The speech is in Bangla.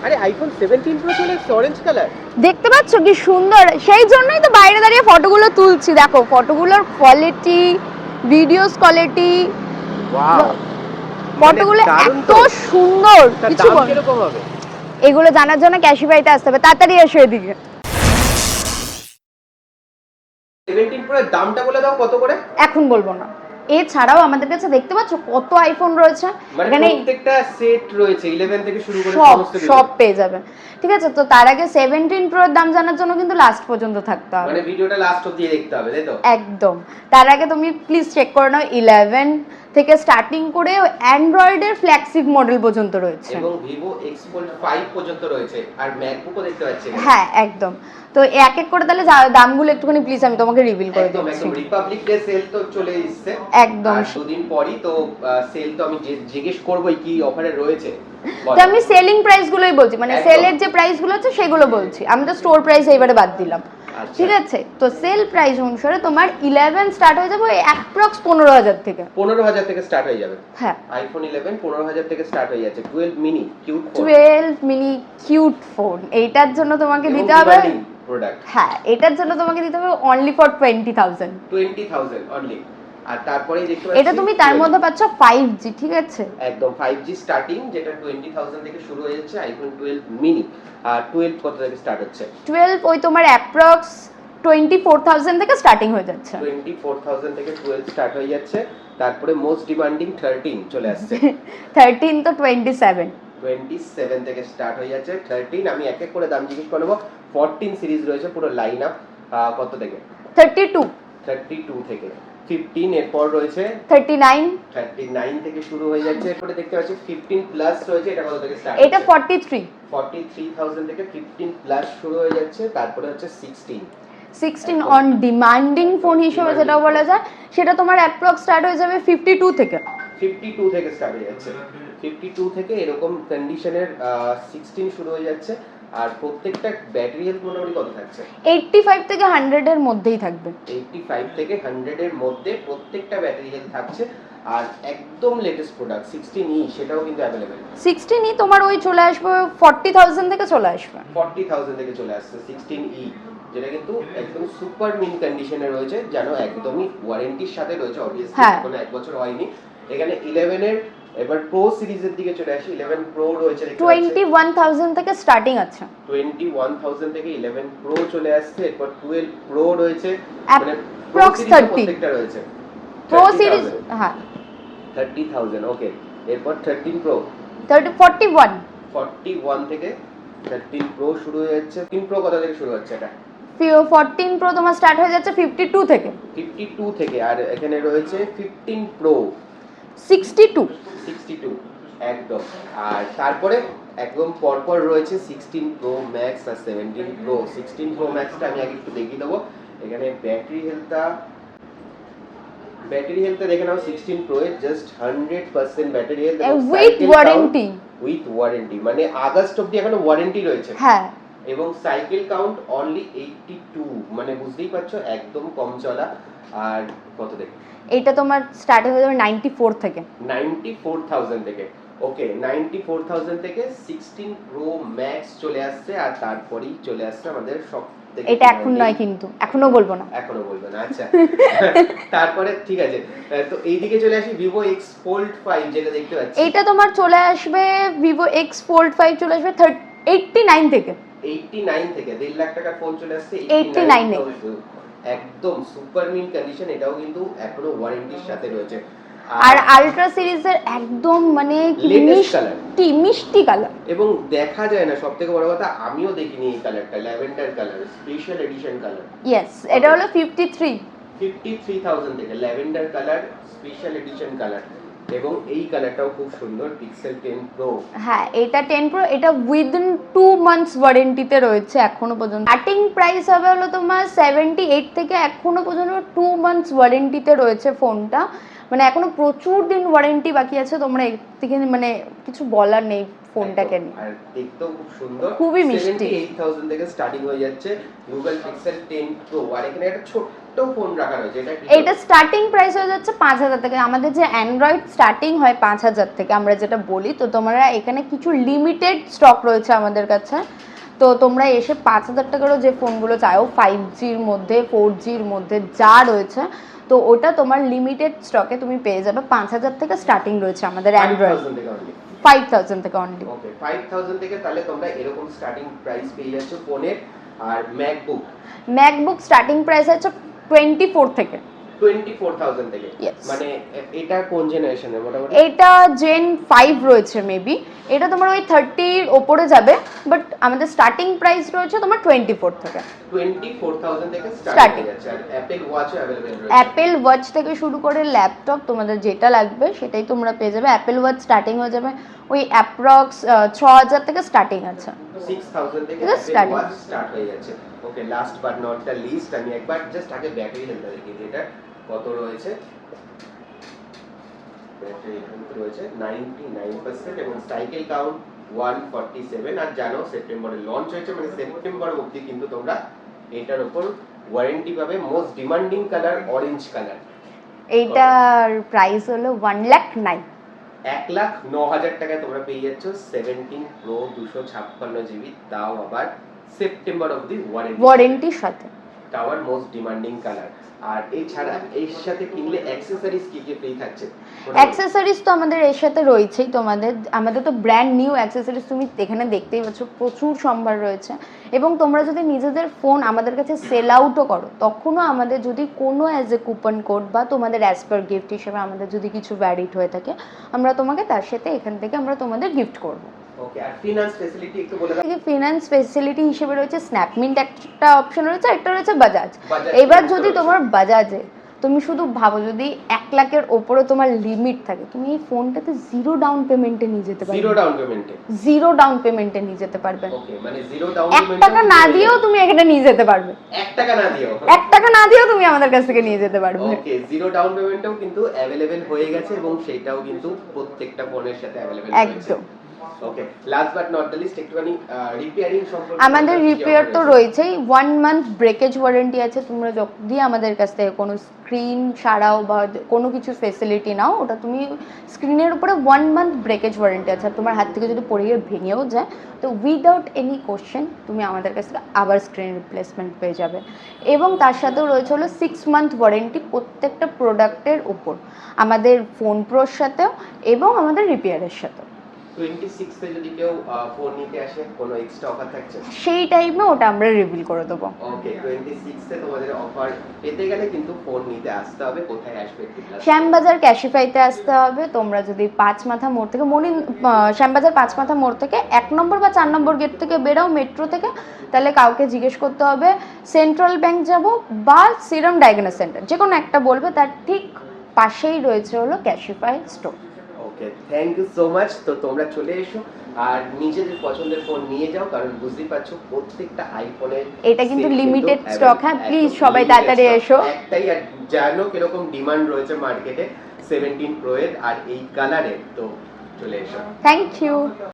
আরে আইফোন 17 প্রো চলে এসেছে অরেঞ্জ কালার। দেখতে পাচ্ছ কি সুন্দর, সেই জন্যই তো বাইরে দাঁড়িয়ে ফটোগুলো তুলছি। দেখো ফটোগুলোর কোয়ালিটি, ভিডিওস কোয়ালিটি, ওয়াও, ফটোগুলো এত সুন্দর। কিছু দাম কিরকম হবে? এগুলো জানার জন্য ক্যাশিফাইতে আসতে হবে, তাড়াতাড়ি এসো এদিকে। 17 প্রো এর দামটা বলে দাও কত করে? এখন বলবো না। এছাড়াও আমাদের কাছে দেখতে পাচ্ছ কত আইফোন রয়েছে, মানে প্রত্যেকটা সেট রয়েছে 11 থেকে শুরু করে সমস্ত কিছু সব পেয়ে যাবেন। ঠিক আছে, তো তার আগে 17 প্রো এর দাম জানার জন্য কিন্তু লাস্ট পর্যন্ত থাকতে হবে, মানে ভিডিওটা লাস্ট অবধি দেখতে হবে, তাই তো? একদম। তার আগে তুমি প্লিজ চেক করে নাও, 11 থেকে স্টার্টিং করে অ্যান্ড্রয়েড এর ফ্ল্যাগশিপ মডেল পর্যন্ত রয়েছে এবং Vivo X Fold 5 পর্যন্ত রয়েছে, আর ম্যাকবুকও দেখতে পাচ্ছি। হ্যাঁ একদম। তো এক এক করে তাহলে দামগুলো একটুখানি প্লিজ আমি তোমাকে রিভিল করে দিচ্ছি। একদম রিপাবলিক ডে সেল তো চলে এসেছে একদম, আর দুদিন পরই তো সেল, তো আমি জিজ্ঞেস করবই কি অফারে রয়েছে। তো আমি সেলিং প্রাইস গুলোই বলছি, মানে সেলের যে প্রাইস গুলো আছে সেগুলো বলছি, আমি তো স্টোর প্রাইস এইবারে বাদ দিলাম। ঠিক আছে, তো সেল প্রাইস অনুসারে তোমার 11 স্টার্ট হয়ে যাবে অ্যাপ্রক্স 15,000 থেকে। 15,000 থেকে স্টার্ট হয়ে যাবে। হ্যাঁ, আইফোন 11 15,000 থেকে স্টার্ট হয়ে যাচ্ছে। 12 mini cute phone, 12 mini cute phone, এইটার জন্য তোমাকে দিতে হবে প্রোডাক্ট। হ্যাঁ, এটার জন্য তোমাকে দিতে হবে অনলি ফর 20,000 অনলি। আর তারপরেই দেখতে পাচ্ছি এটা তুমি তার মধ্যে পাচ্ছ 5G। ঠিক আছে, একদম 5G স্টার্টিং, যেটা 20,000 থেকে শুরু হয়ে যাচ্ছে আইফোন 12 মিনি। আর 12 কত থেকে স্টার্ট হচ্ছে? 12 ওই তোমার অ্যাপ্রক্স 24,000 থেকে স্টার্টিং হয়ে যাচ্ছে। 24,000 থেকে 12 স্টার্ট হয়ে যাচ্ছে। তারপরে মোস্ট ডিমান্ডিং 13 চলে আসছে। 13 তো 27 থেকে স্টার্ট হয়ে যাচ্ছে 13। আমি এক এক করে দাম জিজ্ঞেস করব। 14 সিরিজ রয়েছে পুরো লাইন আপ, কত থেকে? 32 থেকে। 15 এরপর রয়েছে 39 থেকে শুরু হয়ে যাচ্ছে। এরপরে দেখতে পাচ্ছি 15 প্লাস রয়েছে, এটা কত থেকে স্টার্ট? এটা 43,000 থেকে 15 প্লাস শুরু হয়ে যাচ্ছে। তারপরে হচ্ছে 16 অন ডিমান্ডিং ফোন হিসেবে যেটা বলা যায়, সেটা তোমার অ্যাপ্রক্স স্টার্ট হয়ে যাবে 52 থেকে। 52 থেকে স্টার্ট হয়ে যাচ্ছে। 52 থেকে এরকম কন্ডিশনের 16 শুরু হয়ে যাচ্ছে। আর প্রত্যেকটা ব্যাটারি হেলথ মোটামুটি কত থাকছে? 85 থেকে 100 এর মধ্যেই থাকবে। 85 থেকে 100 এর মধ্যে প্রত্যেকটা ব্যাটারি হেলথ থাকছে। আর একদম লেটেস্ট প্রোডাক্ট 16e, সেটাও কিন্তু अवेलेबल। 16e তোমার ওই চলে আসবে 40,000 থেকে চলে আসবে। 40,000 থেকে চলে আসছে 16e, যেটা কিন্তু একদম সুপার মিন কন্ডিশনে রয়েছে, জানো একদমই ওয়ারেন্টির সাথে রয়েছে। অবভিয়াসলি কোনো এক বছর হয়নি। এখানে 11 এর এবার প্রো সিরিজের দিকে চলে আসি। 11 প্রো রয়েছে 21,000 থেকে স্টার্টিং আছে। 21,000 থেকে 11 প্রো চলে আসছে। এরপর 12 প্রো রয়েছে, মানে প্রো সিরিজ প্রত্যেকটা রয়েছে। প্রো সিরিজ হ্যাঁ 30,000। ওকে, এরপর 13 প্রো 41 থেকে 13 প্রো শুরু হয়ে যাচ্ছে। 3 প্রো কত থেকে শুরু হচ্ছে? এটা 14 প্রো তোমার স্টার্ট হয়ে যাচ্ছে 52 থেকে। 52 থেকে। আর এখানে রয়েছে 15 প্রো 62 একদম। আর তারপরে একদম পরপর রয়েছে 16 প্রো ম্যাক্স আর 17 প্রো। 16 প্রো ম্যাক্সটা আমি আগে একটু দেখিয়ে দেবো। এখানে ব্যাটারি হেলথটা দেখে নাও। 16 প্রো এর just 100% battery health with warranty, মানে আগস্ট অবধি এখনো ওয়ারেন্টি রয়েছে। হ্যাঁ, এবং সাইকেল কাউন্ট অনলি 82, মানে বুঝতেই পারছো একদম কম চলা। আর কত দেখে? এটা তোমার স্টার্ট হয়ে যাবে 94 থেকে। 94,000 থেকে। ওকে, 94,000 থেকে 16 প্রো ম্যাক্স চলে আসছে। আর তারপরেই চলে আসছে আমাদের সব থেকে, এটা এখন নয় কিন্তু, এখনো বলবো না। আচ্ছা। তারপরে ঠিক আছে, তো এইদিকে চলে আসি Vivo X Fold 5, যেটা দেখতে পাচ্ছি। এটা তোমার চলে আসবে Vivo X Fold 5 চলে আসবে 89 থেকে। 89 থেকে 1.5 লাখ টাকার ফোন চলে আসছে 89 এ। একদম সুপার মিন কন্ডিশন, এটাও কিন্তু এখনো ওয়ারেন্টির সাথে রয়েছে। আর আলট্রা সিরিজের একদম মানে মিষ্টি কালার, এবং দেখা যায় না, সবথেকে বড় কথা আমিও দেখিনি এই কালারটা, lavender colour, special edition colour. Yes, এটা হলো 53,000 থেকে lavender colour, special edition colour. এবং এই কালারটাও খুব সুন্দর, পিক্সেল 10 প্রো। হ্যাঁ, এটা 10 প্রো, এটা উইদিন 2 মান্থস ওয়ারেন্টিতে রয়েছে এখনো পর্যন্ত। স্টার্টিং প্রাইস হবে হলো তোমার 78 থেকে এখনো পর্যন্ত 2 মান্থস ওয়ারেন্টিতে রয়েছে ফোনটা। মানে এখনো প্রচুর দিন ওয়ারেন্টি বাকি আছে, তোমরা এর থেকে মানে কিছু বলার নেই ফোনটাকে নিয়ে। আর দেখতেও খুব সুন্দর, খুবই মিষ্টি। 78000 থেকে স্টার্টিং হয়ে যাচ্ছে Google Pixel 10 Pro। আর এখানে একটা ছোট্ট ফোন রাখা রয়েছে, এটা স্টার্টিং প্রাইস হয়ে যাচ্ছে 5000 থেকে। আমাদের যে অ্যান্ড্রয়েড স্টার্টিং হয় 5000 থেকে আমরা যেটা বলি, তো তোমরা এখানে কিছু লিমিটেড স্টক রয়েছে আমাদের কাছে। তো তোমরা এসে 5000 টাকারও যে ফোনগুলো চাও 5Gর মধ্যে 4Gর মধ্যে যা রয়েছে, তো ওটা তোমার লিমিটেড স্টকে তুমি পেয়ে যাবে। 5000 থেকে স্টার্টিং রয়েছে আমাদের অ্যান্ড্রয়েড, 5000 থেকে অনলি। ওকে 5000 থেকে তাহলে তোমরা এরকম স্টার্টিং প্রাইস পেয়ে যাচ্ছ ফোনের। আর ম্যাকবুক স্টার্টিং প্রাইস আছে 24 থেকে, 24000 থেকে। Yes. মানে এটা কোন জেনারেশনের মোটামুটি? এটা জেন 5 রয়েছে মেবি, এটা তোমার ওই 30 এর উপরে যাবে, বাট আমাদের স্টার্টিং প্রাইস রয়েছে তোমার 24 থেকে। 24000 থেকে স্টার্ট Starting. হয়ে যাচ্ছে। আর অ্যাপল ওয়াচও अवेलेबल রয়েছে। অ্যাপেল ওয়াচ থেকে শুরু করে ল্যাপটপ তোমাদের যেটা লাগবে সেটাই তোমরা পেয়ে যাবে। অ্যাপেল ওয়াচ স্টার্টিং হয়ে যাবে ওই অ্যাপ্রক্স 6000 থেকে স্টার্টিং আছে। 6000 থেকে Yes, Apple starting. Watch start হয়ে যাচ্ছে। Okay, last but not the least, আমি একবার জাস্ট আগে ব্যাটারি হেলথ দেখিয়ে দিই। এটা কত রয়েছে? ব্যাটারি হেলথ রয়েছে 99% এবং সাইকেল কাউন্ট 147। আর জানো সেপ্টেম্বরে লঞ্চ হয়েছে, মানে সেপ্টেম্বর অবধি কিন্তু তোমরা এটার উপর ওয়ারেন্টি পাবে। Most demanding colour orange colour. এইটার প্রাইস হলো 1,09,000। 1,09,000 টাকায় তোমরা পেয়ে যাচ্ছ 17 Pro 256 GB, তাও আবার সেপ্টেম্বর অবধি ওয়ারেন্টির সাথে। টাওয়ার মোস্ট ডিমান্ডিং কালার। আর এছাড়া এর সাথে কিনলে অ্যাকসেসরিজ কি কি ফ্রি থাকছে? অ্যাকসেসরিজ তো আমাদের এর সাথে রয়েছেই। আমাদের তো ব্র্যান্ড নিউ অ্যাকসেসরিজ তুমি এখানে দেখতেই পাচ্ছ, প্রচুর সম্ভার রয়েছে। এবং তোমরা যদি নিজেদের ফোন আমাদের কাছে সেল আউটও করো, তখনও আমাদের যদি কোনো অ্যাজ এ কুপন কোড বা তোমাদের অ্যাজ পার গিফট হিসেবে আমাদের যদি কিছু ভ্যালিড হয়ে থাকে, আমরা তোমাকে তার সাথে এখান থেকে আমরা তোমাদের গিফট করব। ওকে, আর ফিনান্স ফ্যাসিলিটি একটু বলে দাও। ফিনান্স ফ্যাসিলিটি হিসেবে রয়েছে স্ন্যাপমিন্ট একটা অপশন রয়েছে, একটা রয়েছে বাজাজ। এবার যদি তোমার বাজাজে তুমি শুধু ভাবো যদি 1 লাখের ওপরে তোমার লিমিট থাকে, তুমি এই ফোনটাতে জিরো ডাউন পেমেন্টে নিয়ে যেতে পারবে। জিরো ডাউন পেমেন্টে নিয়ে যেতে পারবে। ওকে, মানে জিরো ডাউন 1 টাকা না দিয়েও তুমি এখানে নিয়ে যেতে পারবে। 1 টাকা না দিয়েও 1 টাকা না দিয়েও তুমি আমাদের কাছ থেকে নিয়ে যেতে পারবে। ওকে, জিরো ডাউন পেমেন্টও কিন্তু अवेलेबल হয়ে গেছে এবং সেটাও কিন্তু প্রত্যেকটা ফোনের সাথে अवेलेबल রয়েছে। একদম। Okay, last but not the least একটুখানি রিপেয়ারিং সম্পর্কে। আমাদের রিপেয়ার তো রয়েছেই, 1 মান্থ ব্রেকেজ ওয়ারেন্টি আছে। তোমরা যদি আমাদের কাছ থেকে কোনো স্ক্রিন সারাও বা কোনো কিছু ফেসিলিটি নাও, ওটা তুমি স্ক্রিনের উপরে 1 মান্থ ব্রেকেজ ওয়ারেন্টি আছে। আর তোমার হাত থেকে যদি পড়ে গিয়ে ভেঙেও যায়, তো উইদাউট এনি কোশ্চেন তুমি আমাদের কাছ থেকে আবার স্ক্রিন রিপ্লেসমেন্ট পেয়ে যাবে। এবং তার সাথেও রয়েছে হলো 6 মান্থ ওয়ারেন্টি প্রত্যেকটা প্রোডাক্টের উপর, আমাদের ফোন প্রোর সাথেও এবং আমাদের রিপেয়ারের সাথেও। 26 এ যদি কেউ ফোন নিতে আসে, কোনো এক্সট্রা অফার থাকছে? সেই টাইমে ওটা আমরা রিভিল করে দেবো। ওকে, 26 এ তোমাদের অফার পেতে গেলে কিন্তু ফোন নিতে আসতে হবে। কোথায় আসবে? শ্যামবাজার ক্যাশিফাইতে আসতে হবে। তোমরা যদি 5 মাথা মোড় থেকে শ্যামবাজার 5 মাথা মোড় থেকে 1 নম্বর বা 4 নম্বর গেট থেকে বেরাও মেট্রো থেকে, তাহলে কাউকে জিজ্ঞেস করতে হবে সেন্ট্রাল ব্যাংক যাব বা সিরাম ডায়াগনস্টিক সেন্টার, যে কোনো একটা বলবে। তার ঠিক পাশেই রয়েছে হলো Cashify store. Okay, thank you so much. তো তোমরা চলে এসো আর নিজেদের পছন্দের ফোন নিয়ে যাও, কারণ বুঝতেই পারছো প্রত্যেকটা আইফোনের এটা কিন্তু লিমিটেড স্টক। হ্যাঁ, প্লিজ সবাই তাড়াতাড়ি এসো। একটাই, আর জানো কিরকম ডিমান্ড রয়েছে মার্কেটে 17 Pro এর আর এই কালারের। তো চলে এসো। Thank you.